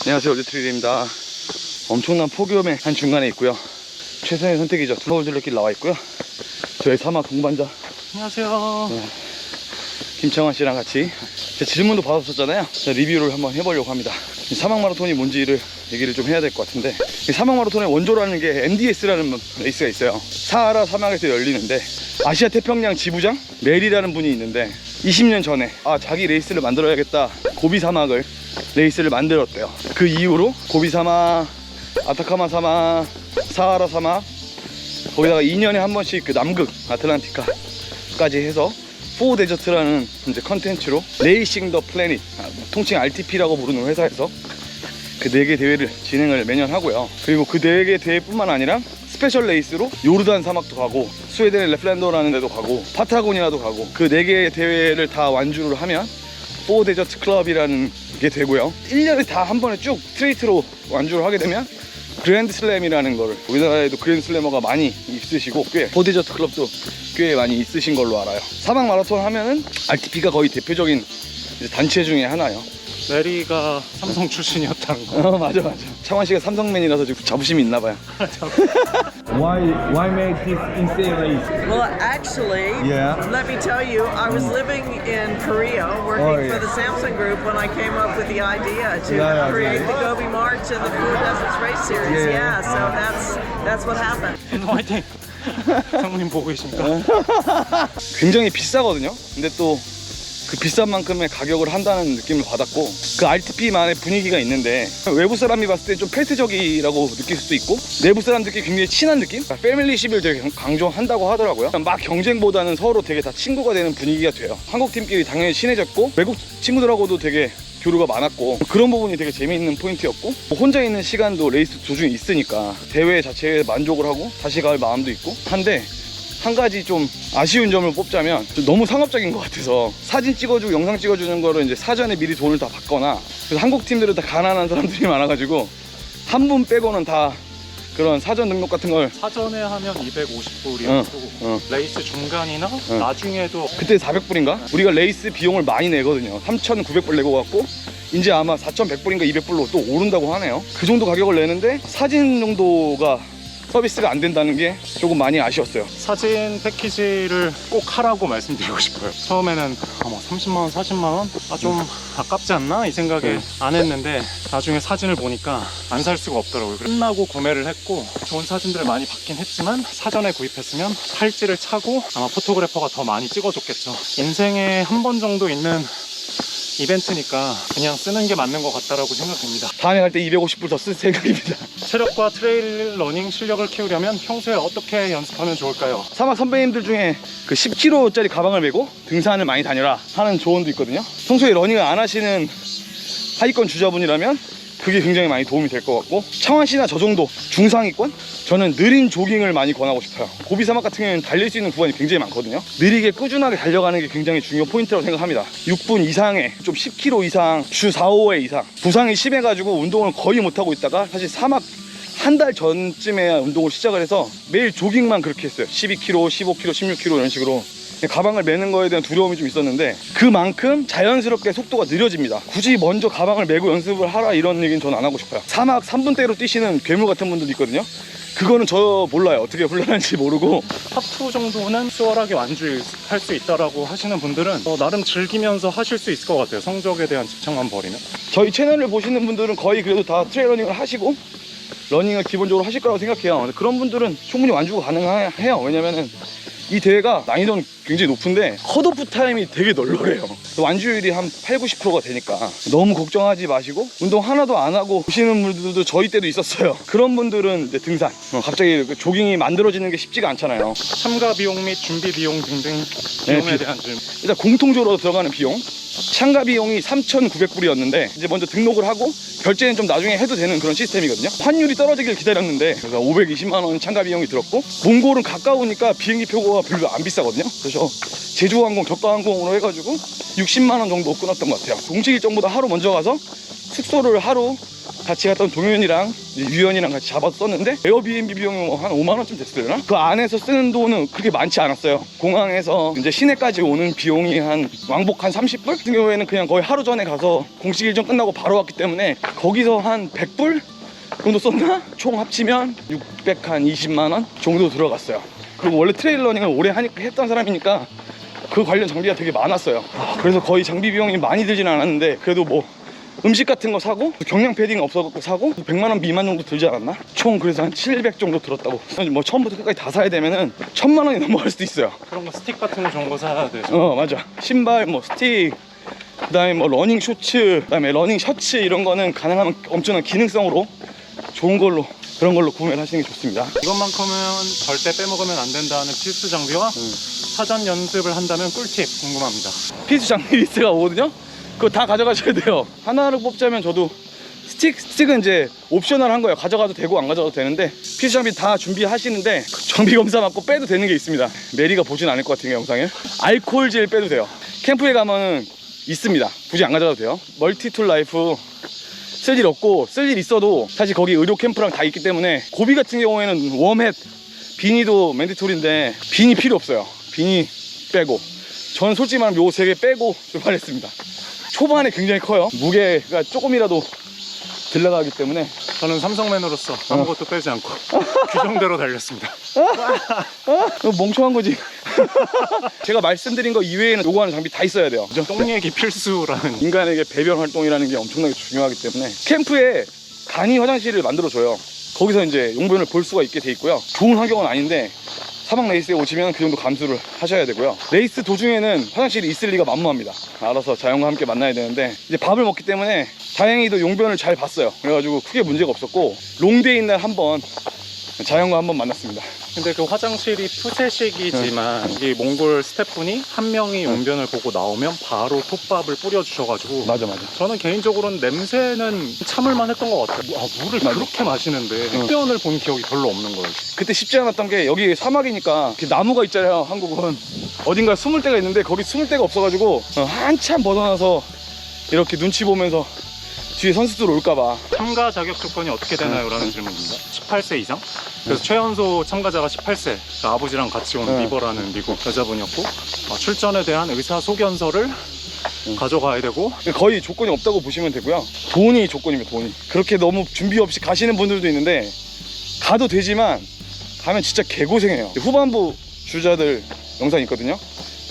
안녕하세요, 올드트레일입니다. 엄청난 폭염의 한 중간에 있고요. 최선의 선택이죠. 두꺼운 둘레길 나와 있고요. 저희 사막 동반자 안녕하세요. 김창환 씨랑 같이 제 질문도 받았었잖아요. 리뷰를 한번 해보려고 합니다. 이 사막 마라톤이 뭔지를 얘기를 좀 해야 될 것 같은데, 이 사막 마라톤의 원조라는 게 NDS라는 레이스가 있어요. 사하라 사막에서 열리는데, 아시아 태평양 지부장 메리라는 분이 있는데 20년 전에 자기 레이스를 만들어야겠다, 고비 사막을 레이스를 만들었대요. 그 이후로 고비 사막, 아타카마 사막, 사하라 사막, 거기다가 2년에 한 번씩 그 남극 아틀란티카까지 해서 4데저트라는 이제 컨텐츠로 레이싱 더 플래닛, 통칭 RTP라고 부르는 회사에서 그 4개 대회를 진행을 매년 하고요. 그리고 그 4개 대회뿐만 아니라 스페셜 레이스로 요르단 사막도 가고, 스웨덴의 레플랜더라는 데도 가고, 파타고니아도 가고, 그 4개의 대회를 다 완주를 하면 4데저트 클럽이라는 게 되고요. 1년에 다 한 번에 쭉 스트레이트로 완주를 하게 되면 그랜드 슬램이라는 거를, 우리나라에도 그랜드 슬래머가 많이 있으시고, 꽤 4데저트 클럽도 꽤 많이 있으신 걸로 알아요. 사막 마라톤 하면은 RTP가 거의 대표적인 단체 중에 하나예요. 메리가 삼성 출신이었다는 거. 맞아. 창환 씨가 삼성맨이라서 지금 자부심이 있나 봐요. Why make this insane race? Well, actually, let me tell you, I was living in Korea working for the Samsung Group when I came up with the idea to create the Gobi March and the Four Deserts Race Series. So that's what happened. 화이팅! 상무님 보고 계십니까? 굉장히 비싸거든요. 근데 또 그 비싼 만큼의 가격을 한다는 느낌을 받았고, 그 RTP만의 분위기가 있는데 외부 사람이 봤을 때 좀 폐쇄적이라고 느낄 수도 있고, 내부 사람들끼리 굉장히 친한 느낌? 패밀리십을 되게 강조한다고 하더라고요. 막 경쟁보다는 서로 되게 다 친구가 되는 분위기가 돼요. 한국 팀끼리 당연히 친해졌고, 외국 친구들하고도 되게 교류가 많았고, 그런 부분이 되게 재미있는 포인트였고, 혼자 있는 시간도 레이스 도중에 있으니까 대회 자체에 만족을 하고 다시 갈 마음도 있고 한데, 한 가지 좀 아쉬운 점을 뽑자면 너무 상업적인 것 같아서 사진 찍어주고 영상 찍어주는 거를 이제 사전에 미리 돈을 다 받거나, 그래서 한국 팀들은 다 가난한 사람들이 많아가지고 한 분 빼고는 다 그런 사전 등록 같은 걸 사전에 하면 250불이었고 레이스 중간이나 나중에도 그때 400불인가? 우리가 레이스 비용을 많이 내거든요. 3,900불 내고 갔고, 이제 아마 4,100불인가 200불로 또 오른다고 하네요. 그 정도 가격을 내는데 사진 정도가 서비스가 안 된다는 게 조금 많이 아쉬웠어요. 사진 패키지를 꼭 하라고 말씀드리고 싶어요. 처음에는 30만원, 40만원? 좀 아깝지 않나? 이 생각에 안 했는데, 나중에 사진을 보니까 안 살 수가 없더라고요. 끝나고 구매를 했고, 좋은 사진들을 많이 받긴 했지만 사전에 구입했으면 팔찌를 차고 아마 포토그래퍼가 더 많이 찍어줬겠죠. 인생에 한 번 정도 있는 이벤트니까 그냥 쓰는 게 맞는 것 같다라고 생각됩니다. 다음에 갈 때 250불 더 쓸 생각입니다. 체력과 트레일 러닝 실력을 키우려면 평소에 어떻게 연습하면 좋을까요? 사막 선배님들 중에 그 10kg짜리 가방을 메고 등산을 많이 다녀라 하는 조언도 있거든요. 평소에 러닝을 안 하시는 하위권 주자분이라면 그게 굉장히 많이 도움이 될 것 같고, 창환 씨나 저 정도 중상위권? 저는 느린 조깅을 많이 권하고 싶어요. 고비 사막 같은 경우에는 달릴 수 있는 구간이 굉장히 많거든요. 느리게 꾸준하게 달려가는 게 굉장히 중요한 포인트라고 생각합니다. 6분 이상에 좀 10km 이상, 주 4, 5회 이상. 부상이 심해가지고 운동을 거의 못하고 있다가 사실 사막 한 달 전쯤에 운동을 시작을 해서 매일 조깅만 그렇게 했어요. 12km, 15km, 16km 이런 식으로. 가방을 메는 거에 대한 두려움이 좀 있었는데, 그만큼 자연스럽게 속도가 느려집니다. 굳이 먼저 가방을 메고 연습을 하라 이런 얘기는 저는 안 하고 싶어요. 사막 3분대로 뛰시는 괴물 같은 분들도 있거든요. 그거는 저 몰라요. 어떻게 훈련하는지 모르고. 탑2 정도는 수월하게 완주할 수 있다라고 하시는 분들은 나름 즐기면서 하실 수 있을 것 같아요. 성적에 대한 집착만 버리면. 저희 채널을 보시는 분들은 거의 그래도 다 트레일 러닝을 하시고 러닝을 기본적으로 하실 거라고 생각해요. 근데 그런 분들은 충분히 완주가 가능해요. 왜냐면은 이 대회가 난이도는 굉장히 높은데 컷오프 타임이 되게 널널해요. 완주율이 한 8, 90%가 되니까 너무 걱정하지 마시고, 운동 하나도 안 하고 오시는 분들도 저희 때도 있었어요. 그런 분들은 이제 등산, 갑자기 조깅이 만들어지는 게 쉽지가 않잖아요. 참가 비용 및 준비 비용 등등 비용에 대한 질문. 일단 공통적으로 들어가는 비용, 참가 비용이 3,900불이었는데 이제 먼저 등록을 하고 결제는 좀 나중에 해도 되는 그런 시스템이거든요. 환율이 떨어지길 기다렸는데 그래서 520만원 참가 비용이 들었고, 몽골은 가까우니까 비행기 표가 별로 안 비싸거든요. 그래서 제주항공, 저가항공으로 해가지고 60만원 정도 끊었던 것 같아요. 공식 일정보다 하루 먼저 가서 숙소를 하루 같이 갔던 동현이랑 유연이랑 같이 잡아서 썼는데 에어비앤비 비용이 뭐 한 5만원쯤 됐으려나? 그 안에서 쓰는 돈은 그렇게 많지 않았어요. 공항에서 이제 시내까지 오는 비용이 한 왕복 한 30불? 같은 경우에는 그냥 거의 하루 전에 가서 공식 일정 끝나고 바로 왔기 때문에 거기서 한 100불 정도 썼나? 총 합치면 620만원 정도 들어갔어요. 그리고 원래 트레일 러닝을 오래 했던 사람이니까 그 관련 장비가 되게 많았어요. 그래서 거의 장비 비용이 많이 들진 않았는데 그래도 뭐 음식 같은 거 사고 경량 패딩 없어갖고 사고 100만원 미만 정도 들지 않았나? 총 그래서 한 700 정도 들었다고. 뭐 처음부터 끝까지 다 사야 되면은 1000만원이 넘어갈 수도 있어요. 그런 거 스틱 같은 거 좋은 거 사야 되죠. 맞아. 신발 뭐 스틱, 그 다음에 뭐 러닝 쇼츠, 그 다음에 러닝 셔츠 이런 거는 가능하면 엄청난 기능성으로 좋은 걸로 그런 걸로 구매를 하시는 게 좋습니다. 이것만큼은 절대 빼먹으면 안 된다는 필수 장비와 사전 연습을 한다면 꿀팁 궁금합니다. 필수 장비 리스트가 오거든요. 그거 다 가져가셔야 돼요. 하나를 뽑자면 저도 스틱은 이제 옵셔널 한 거예요. 가져가도 되고 안 가져가도 되는데 필수 장비 다 준비하시는데 정비 검사 받고 빼도 되는 게 있습니다. 메리가 보진 않을 것 같은 영상을. 알코올 젤 빼도 돼요. 캠프에 가면은 있습니다. 굳이 안 가져가도 돼요. 멀티툴 라이프 쓸 일 없고 쓸 일 있어도 사실 거기 의료 캠프랑 다 있기 때문에 고비 같은 경우에는 웜햇 비니도 맨디토리인데 비니 필요 없어요. 비니 빼고 저는 솔직히 말하면 요 3개 빼고 출발했습니다. 초반에 굉장히 커요. 무게가 조금이라도 들러가기 때문에 저는 삼성맨으로서 아무것도 빼지 않고 규정대로 달렸습니다. 멍청한 거지. 제가 말씀드린 거 이외에는 요구하는 장비 다 있어야 돼요. 똥 얘기 필수라는. 인간에게 배변 활동이라는 게 엄청나게 중요하기 때문에 캠프에 간이 화장실을 만들어줘요. 거기서 이제 용변을 볼 수가 있게 돼 있고요. 좋은 환경은 아닌데 사막 레이스에 오시면 그 정도 감수를 하셔야 되고요. 레이스 도중에는 화장실이 있을 리가 만무합니다. 알아서 자연과 함께 만나야 되는데 이제 밥을 먹기 때문에 다행히도 용변을 잘 봤어요. 그래가지고 크게 문제가 없었고 롱데이인 날 한번 자연과 한번 만났습니다. 근데 그 화장실이 푸세식이지만 이 몽골 스태프분이 한 명이 용변을 보고 나오면 바로 톱밥을 뿌려주셔가지고 맞아. 저는 개인적으로는 냄새는 참을만 했던 것 같아요. 물을 그렇게 마시는데 흡연을 본 기억이 별로 없는 거예요. 그때 쉽지 않았던 게 여기 사막이니까 이렇게 나무가 있잖아요. 한국은 어딘가 숨을 데가 있는데 거기 숨을 데가 없어가지고 한참 벗어나서 이렇게 눈치 보면서 뒤에 선수들 올까봐. 참가 자격 조건이 어떻게 되나요? 라는 질문입니다. 18세 이상? 그래서 최연소 참가자가 18세, 아버지랑 같이 온 리버라는 미국 여자분이었고 출전에 대한 의사소견서를 가져가야 되고 거의 조건이 없다고 보시면 되고요. 돈이 조건입니다. 돈이. 그렇게 너무 준비 없이 가시는 분들도 있는데 가도 되지만 가면 진짜 개고생해요. 후반부 주자들 영상 있거든요.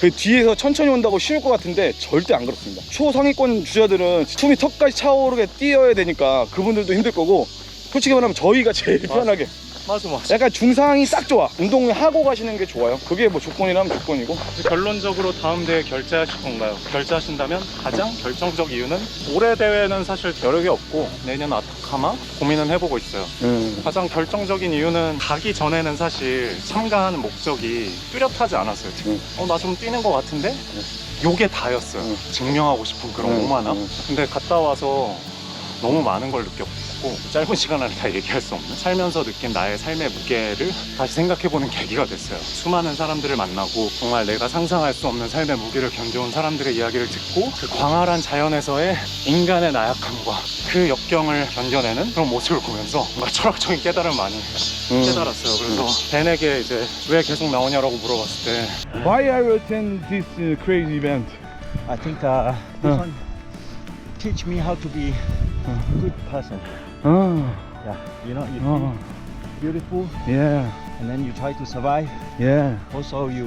그 뒤에서 천천히 온다고 쉬울 것 같은데 절대 안 그렇습니다. 초상위권 주자들은 숨이 턱까지 차오르게 뛰어야 되니까 그분들도 힘들 거고 솔직히 말하면 저희가 제일 편하게 맞아. 약간 중상이 딱 좋아. 운동을 하고 가시는 게 좋아요. 그게 뭐 조건이라면 조건이고. 결론적으로 다음 대회 결제하실 건가요? 결제하신다면 가장 결정적 이유는 올해 대회는 사실 여력이 없고 내년 아타카마 고민은 해보고 있어요. 가장 결정적인 이유는 가기 전에는 사실 참가하는 목적이 뚜렷하지 않았어요. 나 좀 뛰는 것 같은데? 요게 다였어요. 증명하고 싶은 그런 오만함. 근데 갔다 와서 너무 많은 걸 느꼈고 짧은 시간 안에 다 얘기할 수 없는 살면서 느낀 나의 삶의 무게를 다시 생각해보는 계기가 됐어요. 수많은 사람들을 만나고 정말 내가 상상할 수 없는 삶의 무게를 견뎌온 사람들의 이야기를 듣고 그 광활한 자연에서의 인간의 나약함과 그 역경을 견뎌내는 그런 모습을 보면서 뭔가 철학적인 깨달음을 많이 깨달았어요. 그래서 벤에게 이제 왜 계속 나오냐라고 물어봤을 때 Why are you attend this crazy event? I think this one teach me how to be a good person. Yeah, you know, you feel beautiful, Yeah, and then you try to survive. yeah. Also, you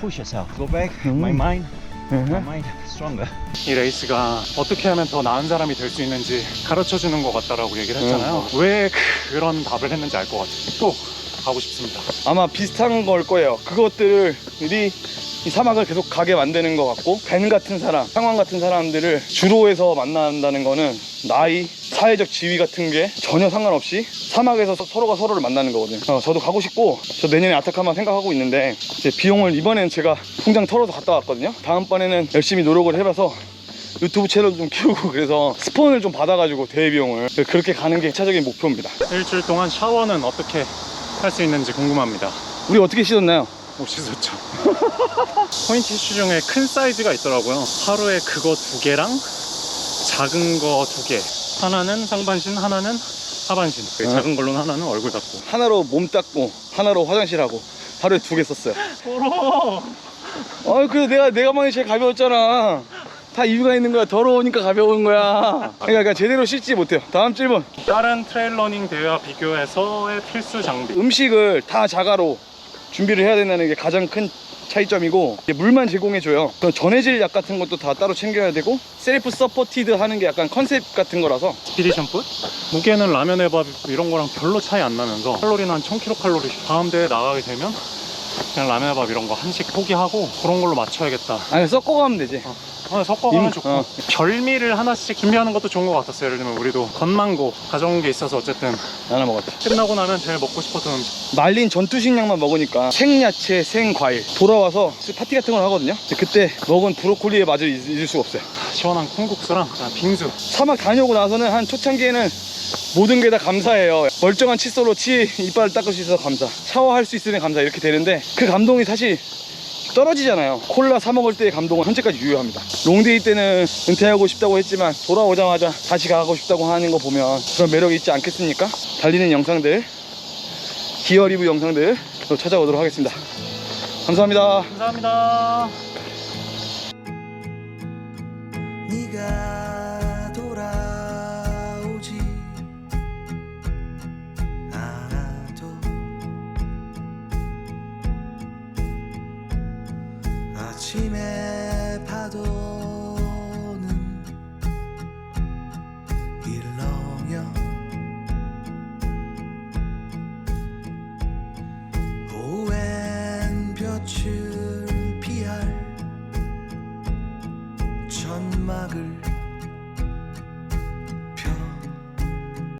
push yourself. Go back. My mind stronger. 이 레이스가 어떻게 하면 더 나은 사람이 될 수 있는지 가르쳐주는 것 같다라고 얘기를 했잖아요. 왜 그런 답을 했는지 알 것 같아요. 또 가고 싶습니다. 아마 비슷한 걸 거예요. 그것들이 이 사막을 계속 가게 만드는 것 같고 벤 같은 사람, 상황 같은 사람들을 주로해서 만난다는 거는 나이, 사회적 지위 같은 게 전혀 상관없이 사막에서 서로가 서로를 만나는 거거든요. 저도 가고 싶고 저 내년에 아타카마 생각하고 있는데 이제 비용을 이번에는 제가 통장 털어서 갔다 왔거든요. 다음번에는 열심히 노력을 해봐서 유튜브 채널 좀 키우고 그래서 스폰을 좀 받아가지고 대회 비용을 그렇게 가는 게 1차적인 목표입니다. 일주일 동안 샤워는 어떻게 할 수 있는지 궁금합니다. 우리 어떻게 씻었나요? 못 씻었죠. 포인트 티슈 중에 큰 사이즈가 있더라고요. 하루에 그거 2개랑 작은 거 2개 하나는 상반신, 하나는 하반신. 작은 걸로는 하나는 얼굴 닦고. 하나로 몸 닦고 하나로 화장실 하고 하루에 2개 썼어요. 더러워. 그래 내가 많이 제일 가벼웠잖아. 다 이유가 있는 거야. 더러우니까 가벼운 거야. 그러니까 제대로 씻지 못해요. 다음 질문. 다른 트레일러닝 대회와 비교해서의 필수 장비. 음식을 다 자가로 준비를 해야 된다는 게 가장 큰 차이점이고, 이게 물만 제공해줘요. 그럼 전해질 약 같은 것도 다 따로 챙겨야 되고, 셀프 서포티드 하는 게 약간 컨셉 같은 거라서. 스피디션 풋? 무게는 라면의 밥 이런 거랑 별로 차이 안 나면서 칼로리는 한 1000kcal. 다음 대회 나가게 되면 그냥 라면의 밥 이런 거 한식 포기하고 그런 걸로 맞춰야겠다. 아니 섞어가면 되지. 섞어가면 좋고 별미를 하나씩 준비하는 것도 좋은 것 같았어요. 예를 들면 우리도 건망고 가져온 게 있어서 어쨌든 하나 먹었지. 끝나고 나면 제일 먹고 싶었던 음식. 말린 전투식량만 먹으니까 생야채, 생과일. 돌아와서 파티 같은 걸 하거든요. 근데 그때 먹은 브로콜리의 맛을 잊을 수가 없어요. 시원한 콩국수랑 빙수. 사막 다녀오고 나서는 한 초창기에는 모든 게 다 감사해요. 멀쩡한 칫솔로 이빨을 닦을 수 있어서 감사, 샤워할 수 있으니 감사, 이렇게 되는데 그 감동이 사실 떨어지잖아요. 콜라 사 먹을 때의 감동은 현재까지 유효합니다. 롱데이 때는 은퇴하고 싶다고 했지만 돌아오자마자 다시 가고 싶다고 하는 거 보면 그런 매력이 있지 않겠습니까? 달리는 영상들, 기어 리뷰 영상들 또 찾아오도록 하겠습니다. 감사합니다. 감사합니다. 네가 돌아오지 않아도 아침에 파도